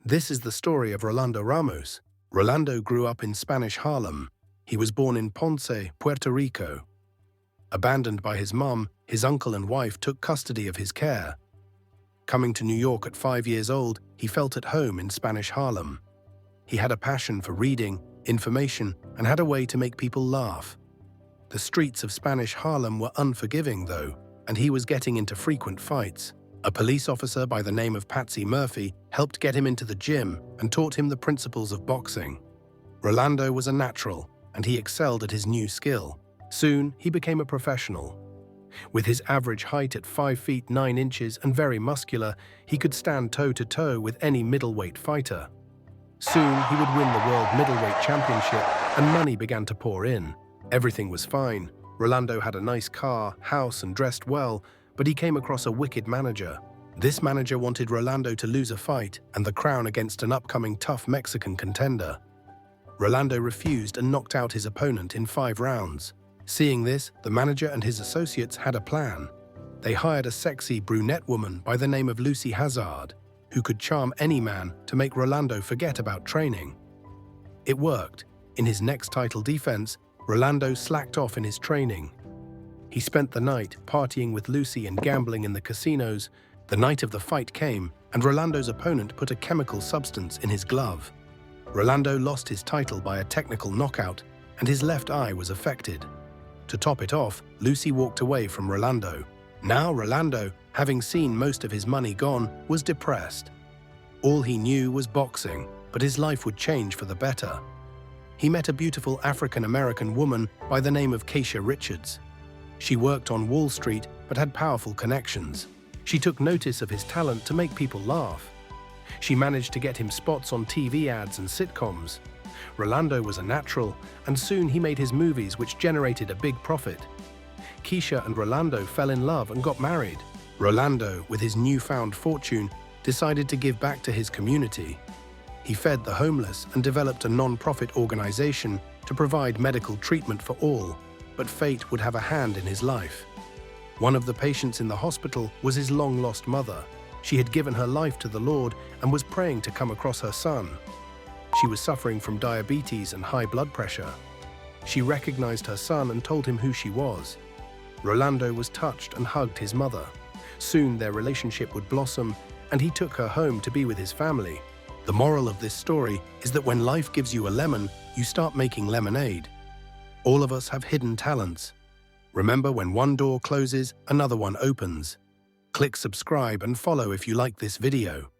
This is the story of Rolando Ramos. Rolando grew up in Spanish Harlem. He was born in Ponce, Puerto Rico. Abandoned by his mum, his uncle and wife took custody of his care. Coming to New York at 5 years old, he felt at home in Spanish Harlem. He had a passion for reading, information, and had a way to make people laugh. The streets of Spanish Harlem were unforgiving, though, and he was getting into frequent fights. A police officer by the name of Patsy Murphy helped get him into the gym and taught him the principles of boxing. Rolando was a natural, and he excelled at his new skill. Soon, he became a professional. With his average height at 5 feet 9 inches and very muscular, he could stand toe-to-toe with any middleweight fighter. Soon, he would win the World Middleweight Championship, and money began to pour in. Everything was fine. Rolando had a nice car, house, and dressed well, but he came across a wicked manager. This manager wanted Rolando to lose a fight and the crown against an upcoming tough Mexican contender. Rolando refused and knocked out his opponent in 5 rounds. Seeing this, the manager and his associates had a plan. They hired a sexy brunette woman by the name of Lucy Hazard, who could charm any man to make Rolando forget about training. It worked. In his next title defense, Rolando slacked off in his training. He spent the night partying with Lucy and gambling in the casinos. The night of the fight came, and Rolando's opponent put a chemical substance in his glove. Rolando lost his title by a technical knockout, and his left eye was affected. To top it off, Lucy walked away from Rolando. Now Rolando, having seen most of his money gone, was depressed. All he knew was boxing, but his life would change for the better. He met a beautiful African-American woman by the name of Keisha Richards. She worked on Wall Street but had powerful connections. She took notice of his talent to make people laugh. She managed to get him spots on TV ads and sitcoms. Rolando was a natural, and soon he made his movies, which generated a big profit. Keisha and Rolando fell in love and got married. Rolando, with his newfound fortune, decided to give back to his community. He fed the homeless and developed a non-profit organization to provide medical treatment for all, but fate would have a hand in his life. One of the patients in the hospital was his long-lost mother. She had given her life to the Lord and was praying to come across her son. She was suffering from diabetes and high blood pressure. She recognized her son and told him who she was. Rolando was touched and hugged his mother. Soon their relationship would blossom, and he took her home to be with his family. The moral of this story is that when life gives you a lemon, you start making lemonade. All of us have hidden talents. Remember, when one door closes, another one opens. Click subscribe and follow if you like this video.